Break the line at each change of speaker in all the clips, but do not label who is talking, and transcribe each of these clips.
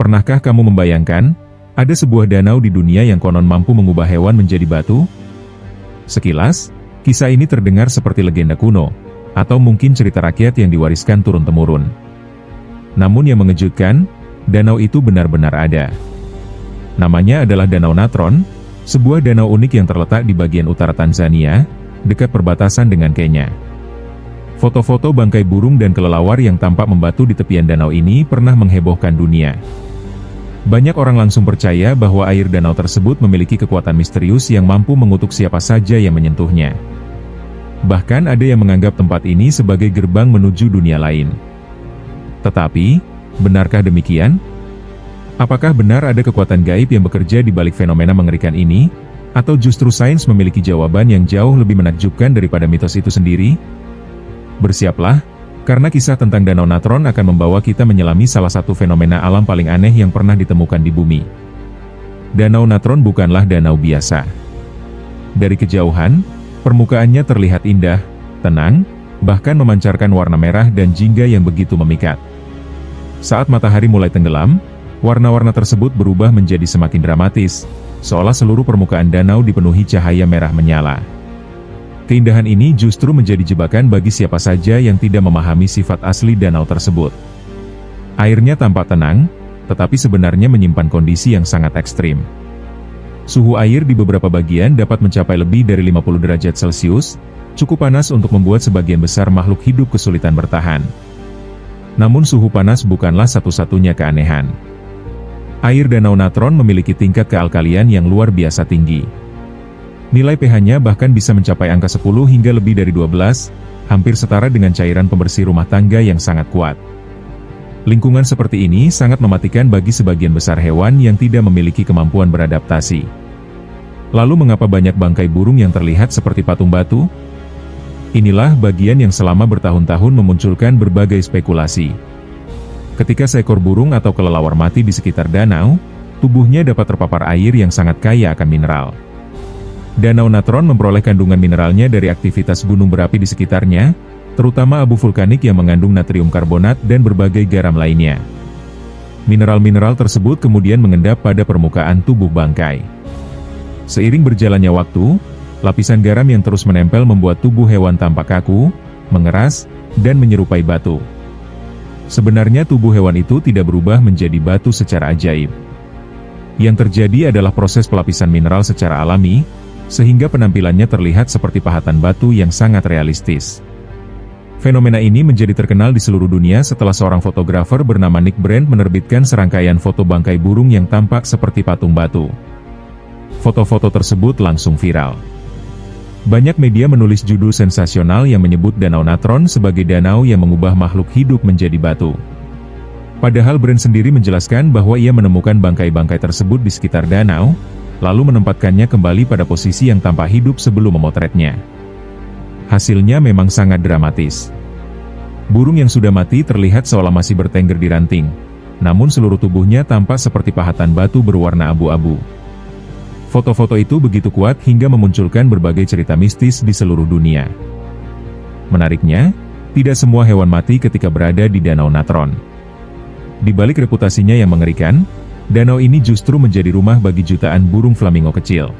Pernahkah kamu membayangkan, ada sebuah danau di dunia yang konon mampu mengubah hewan menjadi batu? Sekilas, kisah ini terdengar seperti legenda kuno, atau mungkin cerita rakyat yang diwariskan turun-temurun. Namun yang mengejutkan, danau itu benar-benar ada. Namanya adalah Danau Natron, sebuah danau unik yang terletak di bagian utara Tanzania, dekat perbatasan dengan Kenya. Foto-foto bangkai burung dan kelelawar yang tampak membatu di tepian danau ini pernah menghebohkan dunia. Banyak orang langsung percaya bahwa air danau tersebut memiliki kekuatan misterius yang mampu mengutuk siapa saja yang menyentuhnya. Bahkan ada yang menganggap tempat ini sebagai gerbang menuju dunia lain. Tetapi, benarkah demikian? Apakah benar ada kekuatan gaib yang bekerja di balik fenomena mengerikan ini? Atau justru sains memiliki jawaban yang jauh lebih menakjubkan daripada mitos itu sendiri? Bersiaplah, karena kisah tentang Danau Natron akan membawa kita menyelami salah satu fenomena alam paling aneh yang pernah ditemukan di bumi. Danau Natron bukanlah danau biasa. Dari kejauhan, permukaannya terlihat indah, tenang, bahkan memancarkan warna merah dan jingga yang begitu memikat. Saat matahari mulai tenggelam, warna-warna tersebut berubah menjadi semakin dramatis, seolah seluruh permukaan danau dipenuhi cahaya merah menyala. Keindahan ini justru menjadi jebakan bagi siapa saja yang tidak memahami sifat asli danau tersebut. Airnya tampak tenang, tetapi sebenarnya menyimpan kondisi yang sangat ekstrim. Suhu air di beberapa bagian dapat mencapai lebih dari 50 derajat Celcius, cukup panas untuk membuat sebagian besar makhluk hidup kesulitan bertahan. Namun suhu panas bukanlah satu-satunya keanehan. Air Danau Natron memiliki tingkat kealkalian yang luar biasa tinggi. Nilai pH-nya bahkan bisa mencapai angka 10 hingga lebih dari 12, hampir setara dengan cairan pembersih rumah tangga yang sangat kuat. Lingkungan seperti ini sangat mematikan bagi sebagian besar hewan yang tidak memiliki kemampuan beradaptasi. Lalu mengapa banyak bangkai burung yang terlihat seperti patung batu? Inilah bagian yang selama bertahun-tahun memunculkan berbagai spekulasi. Ketika seekor burung atau kelelawar mati di sekitar danau, tubuhnya dapat terpapar air yang sangat kaya akan mineral. Danau Natron memperoleh kandungan mineralnya dari aktivitas gunung berapi di sekitarnya, terutama abu vulkanik yang mengandung natrium karbonat dan berbagai garam lainnya. Mineral-mineral tersebut kemudian mengendap pada permukaan tubuh bangkai. Seiring berjalannya waktu, lapisan garam yang terus menempel membuat tubuh hewan tampak kaku, mengeras, dan menyerupai batu. Sebenarnya tubuh hewan itu tidak berubah menjadi batu secara ajaib. Yang terjadi adalah proses pelapisan mineral secara alami, sehingga penampilannya terlihat seperti pahatan batu yang sangat realistis. Fenomena ini menjadi terkenal di seluruh dunia setelah seorang fotografer bernama Nick Brand menerbitkan serangkaian foto bangkai burung yang tampak seperti patung batu. Foto-foto tersebut langsung viral. Banyak media menulis judul sensasional yang menyebut Danau Natron sebagai danau yang mengubah makhluk hidup menjadi batu. Padahal Brand sendiri menjelaskan bahwa ia menemukan bangkai-bangkai tersebut di sekitar danau, lalu menempatkannya kembali pada posisi yang tampak hidup sebelum memotretnya. Hasilnya memang sangat dramatis. Burung yang sudah mati terlihat seolah masih bertengger di ranting, namun seluruh tubuhnya tampak seperti pahatan batu berwarna abu-abu. Foto-foto itu begitu kuat hingga memunculkan berbagai cerita mistis di seluruh dunia. Menariknya, tidak semua hewan mati ketika berada di Danau Natron. Di balik reputasinya yang mengerikan, danau ini justru menjadi rumah bagi jutaan burung flamingo kecil.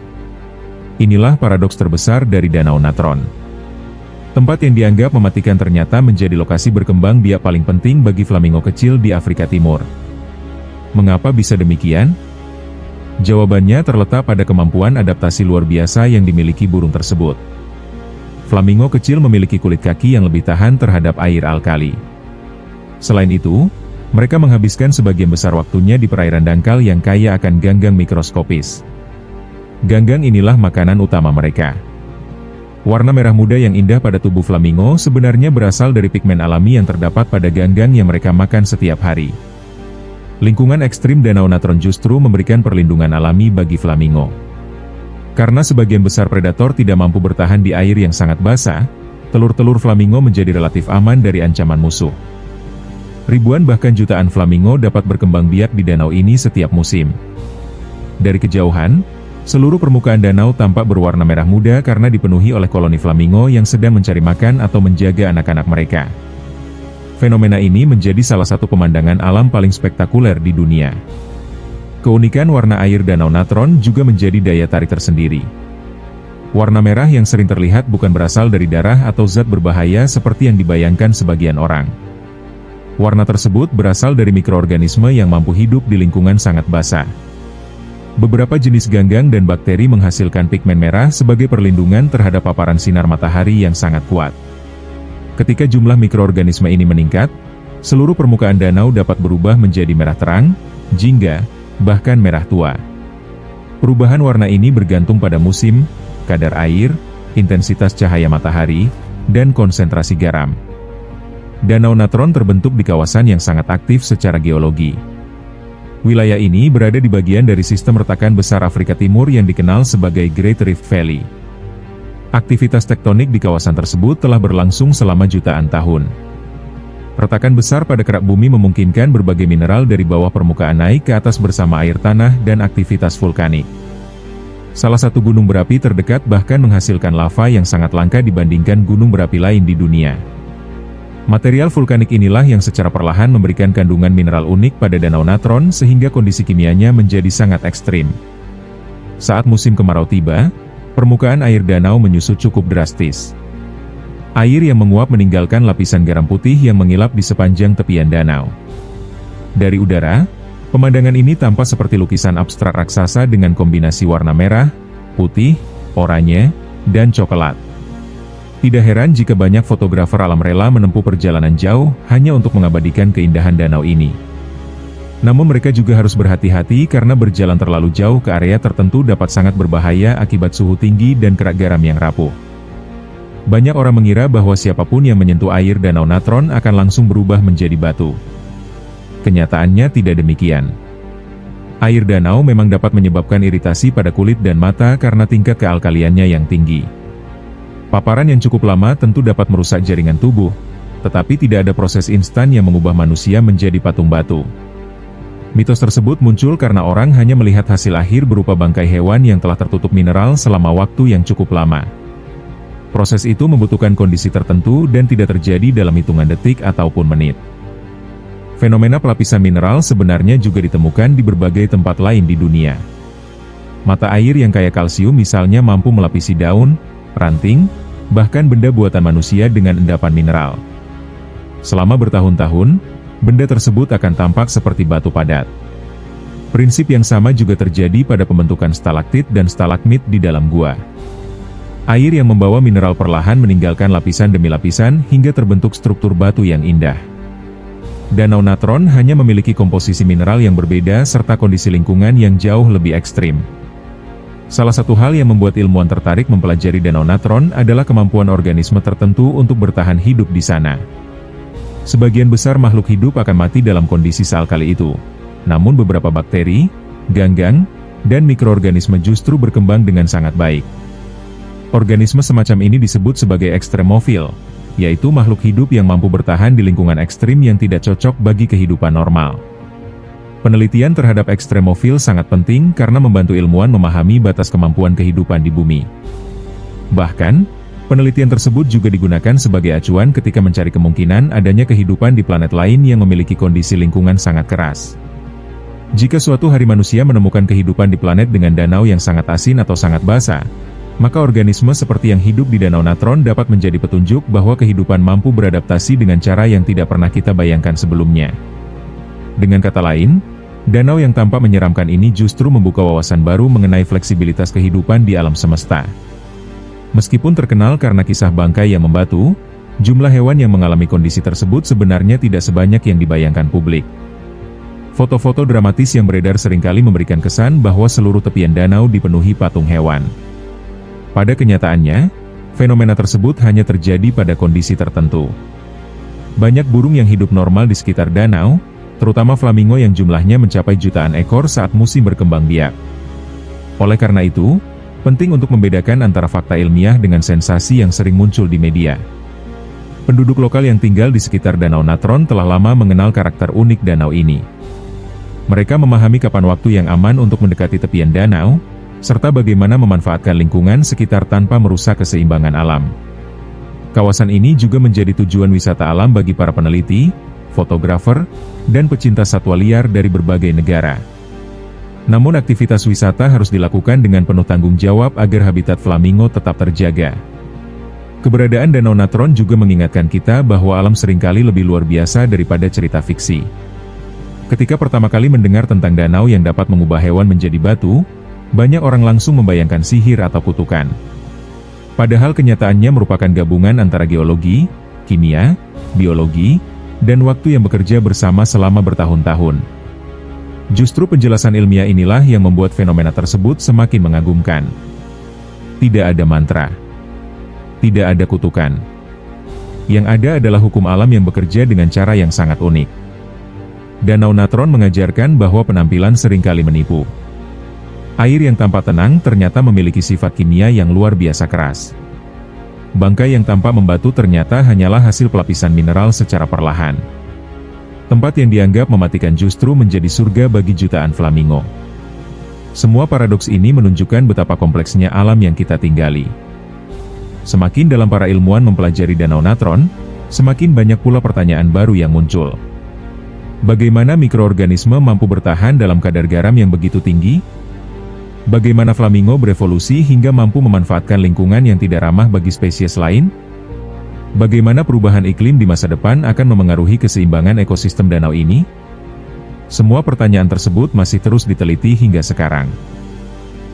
Inilah paradoks terbesar dari Danau Natron. Tempat yang dianggap mematikan ternyata menjadi lokasi berkembang biak paling penting bagi flamingo kecil di Afrika Timur. Mengapa bisa demikian? Jawabannya terletak pada kemampuan adaptasi luar biasa yang dimiliki burung tersebut. Flamingo kecil memiliki kulit kaki yang lebih tahan terhadap air alkali. Selain itu, mereka menghabiskan sebagian besar waktunya di perairan dangkal yang kaya akan ganggang mikroskopis. Ganggang inilah makanan utama mereka. Warna merah muda yang indah pada tubuh flamingo sebenarnya berasal dari pigmen alami yang terdapat pada ganggang yang mereka makan setiap hari. Lingkungan ekstrim Danau Natron justru memberikan perlindungan alami bagi flamingo. Karena sebagian besar predator tidak mampu bertahan di air yang sangat basah, telur-telur flamingo menjadi relatif aman dari ancaman musuh. Ribuan bahkan jutaan flamingo dapat berkembang biak di danau ini setiap musim. Dari kejauhan, seluruh permukaan danau tampak berwarna merah muda karena dipenuhi oleh koloni flamingo yang sedang mencari makan atau menjaga anak-anak mereka. Fenomena ini menjadi salah satu pemandangan alam paling spektakuler di dunia. Keunikan warna air Danau Natron juga menjadi daya tarik tersendiri. Warna merah yang sering terlihat bukan berasal dari darah atau zat berbahaya seperti yang dibayangkan sebagian orang. Warna tersebut berasal dari mikroorganisme yang mampu hidup di lingkungan sangat basah. Beberapa jenis ganggang dan bakteri menghasilkan pigmen merah sebagai perlindungan terhadap paparan sinar matahari yang sangat kuat. Ketika jumlah mikroorganisme ini meningkat, seluruh permukaan danau dapat berubah menjadi merah terang, jingga, bahkan merah tua. Perubahan warna ini bergantung pada musim, kadar air, intensitas cahaya matahari, dan konsentrasi garam. Danau Natron terbentuk di kawasan yang sangat aktif secara geologi. Wilayah ini berada di bagian dari sistem retakan besar Afrika Timur yang dikenal sebagai Great Rift Valley. Aktivitas tektonik di kawasan tersebut telah berlangsung selama jutaan tahun. Retakan besar pada kerak bumi memungkinkan berbagai mineral dari bawah permukaan naik ke atas bersama air tanah dan aktivitas vulkanik. Salah satu gunung berapi terdekat bahkan menghasilkan lava yang sangat langka dibandingkan gunung berapi lain di dunia. Material vulkanik inilah yang secara perlahan memberikan kandungan mineral unik pada Danau Natron sehingga kondisi kimianya menjadi sangat ekstrim. Saat musim kemarau tiba, permukaan air danau menyusut cukup drastis. Air yang menguap meninggalkan lapisan garam putih yang mengilap di sepanjang tepian danau. Dari udara, pemandangan ini tampak seperti lukisan abstrak raksasa dengan kombinasi warna merah, putih, oranye, dan coklat. Tidak heran jika banyak fotografer alam rela menempuh perjalanan jauh hanya untuk mengabadikan keindahan danau ini. Namun mereka juga harus berhati-hati karena berjalan terlalu jauh ke area tertentu dapat sangat berbahaya akibat suhu tinggi dan kerak garam yang rapuh. Banyak orang mengira bahwa siapapun yang menyentuh air Danau Natron akan langsung berubah menjadi batu. Kenyataannya tidak demikian. Air danau memang dapat menyebabkan iritasi pada kulit dan mata karena tingkat kealkaliannya yang tinggi. Paparan yang cukup lama tentu dapat merusak jaringan tubuh, tetapi tidak ada proses instan yang mengubah manusia menjadi patung batu. Mitos tersebut muncul karena orang hanya melihat hasil akhir berupa bangkai hewan yang telah tertutup mineral selama waktu yang cukup lama. Proses itu membutuhkan kondisi tertentu dan tidak terjadi dalam hitungan detik ataupun menit. Fenomena pelapisan mineral sebenarnya juga ditemukan di berbagai tempat lain di dunia. Mata air yang kaya kalsium misalnya mampu melapisi daun, ranting, bahkan benda buatan manusia dengan endapan mineral. Selama bertahun-tahun, benda tersebut akan tampak seperti batu padat. Prinsip yang sama juga terjadi pada pembentukan stalaktit dan stalagmit di dalam gua. Air yang membawa mineral perlahan meninggalkan lapisan demi lapisan hingga terbentuk struktur batu yang indah. Danau Natron hanya memiliki komposisi mineral yang berbeda serta kondisi lingkungan yang jauh lebih ekstrim. Salah satu hal yang membuat ilmuwan tertarik mempelajari Danau Natron adalah kemampuan organisme tertentu untuk bertahan hidup di sana. Sebagian besar makhluk hidup akan mati dalam kondisi sealkali itu. Namun beberapa bakteri, ganggang, dan mikroorganisme justru berkembang dengan sangat baik. Organisme semacam ini disebut sebagai ekstremofil, yaitu makhluk hidup yang mampu bertahan di lingkungan ekstrim yang tidak cocok bagi kehidupan normal. Penelitian terhadap ekstremofil sangat penting karena membantu ilmuwan memahami batas kemampuan kehidupan di bumi. Bahkan, penelitian tersebut juga digunakan sebagai acuan ketika mencari kemungkinan adanya kehidupan di planet lain yang memiliki kondisi lingkungan sangat keras. Jika suatu hari manusia menemukan kehidupan di planet dengan danau yang sangat asin atau sangat basah, maka organisme seperti yang hidup di Danau Natron dapat menjadi petunjuk bahwa kehidupan mampu beradaptasi dengan cara yang tidak pernah kita bayangkan sebelumnya. Dengan kata lain, danau yang tampak menyeramkan ini justru membuka wawasan baru mengenai fleksibilitas kehidupan di alam semesta. Meskipun terkenal karena kisah bangkai yang membatu, jumlah hewan yang mengalami kondisi tersebut sebenarnya tidak sebanyak yang dibayangkan publik. Foto-foto dramatis yang beredar seringkali memberikan kesan bahwa seluruh tepian danau dipenuhi patung hewan. Pada kenyataannya, fenomena tersebut hanya terjadi pada kondisi tertentu. Banyak burung yang hidup normal di sekitar danau, terutama flamingo yang jumlahnya mencapai jutaan ekor saat musim berkembang biak. Oleh karena itu, penting untuk membedakan antara fakta ilmiah dengan sensasi yang sering muncul di media. Penduduk lokal yang tinggal di sekitar Danau Natron telah lama mengenal karakter unik danau ini. Mereka memahami kapan waktu yang aman untuk mendekati tepian danau, serta bagaimana memanfaatkan lingkungan sekitar tanpa merusak keseimbangan alam. Kawasan ini juga menjadi tujuan wisata alam bagi para peneliti, fotografer, dan pecinta satwa liar dari berbagai negara. Namun aktivitas wisata harus dilakukan dengan penuh tanggung jawab agar habitat flamingo tetap terjaga. Keberadaan Danau Natron juga mengingatkan kita bahwa alam seringkali lebih luar biasa daripada cerita fiksi. Ketika pertama kali mendengar tentang danau yang dapat mengubah hewan menjadi batu, banyak orang langsung membayangkan sihir atau kutukan. Padahal kenyataannya merupakan gabungan antara geologi, kimia, biologi, dan waktu yang bekerja bersama selama bertahun-tahun. Justru penjelasan ilmiah inilah yang membuat fenomena tersebut semakin mengagumkan. Tidak ada mantra. Tidak ada kutukan. Yang ada adalah hukum alam yang bekerja dengan cara yang sangat unik. Danau Natron mengajarkan bahwa penampilan seringkali menipu. Air yang tampak tenang ternyata memiliki sifat kimia yang luar biasa keras. Bangkai yang tampak membatu ternyata hanyalah hasil pelapisan mineral secara perlahan. Tempat yang dianggap mematikan justru menjadi surga bagi jutaan flamingo. Semua paradoks ini menunjukkan betapa kompleksnya alam yang kita tinggali. Semakin dalam para ilmuwan mempelajari Danau Natron, semakin banyak pula pertanyaan baru yang muncul. Bagaimana mikroorganisme mampu bertahan dalam kadar garam yang begitu tinggi? Bagaimana flamingo berevolusi hingga mampu memanfaatkan lingkungan yang tidak ramah bagi spesies lain? Bagaimana perubahan iklim di masa depan akan memengaruhi keseimbangan ekosistem danau ini? Semua pertanyaan tersebut masih terus diteliti hingga sekarang.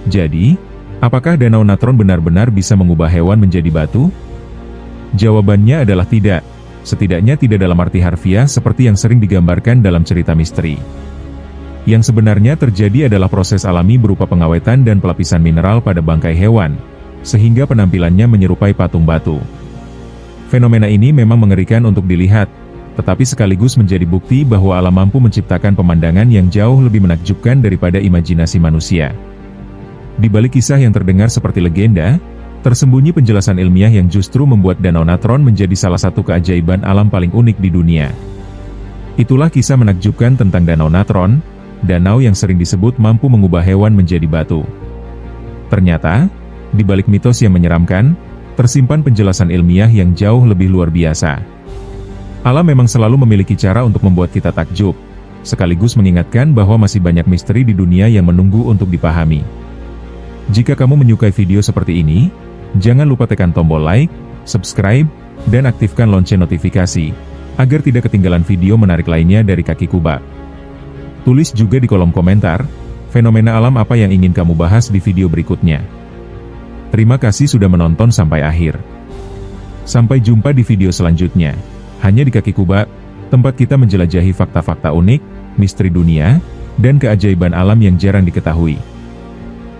Jadi, apakah Danau Natron benar-benar bisa mengubah hewan menjadi batu? Jawabannya adalah tidak. Setidaknya tidak dalam arti harfiah seperti yang sering digambarkan dalam cerita misteri. Yang sebenarnya terjadi adalah proses alami berupa pengawetan dan pelapisan mineral pada bangkai hewan, sehingga penampilannya menyerupai patung batu. Fenomena ini memang mengerikan untuk dilihat, tetapi sekaligus menjadi bukti bahwa alam mampu menciptakan pemandangan yang jauh lebih menakjubkan daripada imajinasi manusia. Di balik kisah yang terdengar seperti legenda, tersembunyi penjelasan ilmiah yang justru membuat Danau Natron menjadi salah satu keajaiban alam paling unik di dunia. Itulah kisah menakjubkan tentang Danau Natron, danau yang sering disebut mampu mengubah hewan menjadi batu. Ternyata, di balik mitos yang menyeramkan, tersimpan penjelasan ilmiah yang jauh lebih luar biasa. Alam memang selalu memiliki cara untuk membuat kita takjub, sekaligus mengingatkan bahwa masih banyak misteri di dunia yang menunggu untuk dipahami. Jika kamu menyukai video seperti ini, jangan lupa tekan tombol like, subscribe, dan aktifkan lonceng notifikasi, agar tidak ketinggalan video menarik lainnya dari Kaki Kubak. Tulis juga di kolom komentar, fenomena alam apa yang ingin kamu bahas di video berikutnya. Terima kasih sudah menonton sampai akhir. Sampai jumpa di video selanjutnya, hanya di Kaki Kubak, tempat kita menjelajahi fakta-fakta unik, misteri dunia, dan keajaiban alam yang jarang diketahui.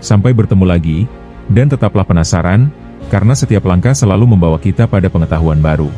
Sampai bertemu lagi, dan tetaplah penasaran, karena setiap langkah selalu membawa kita pada pengetahuan baru.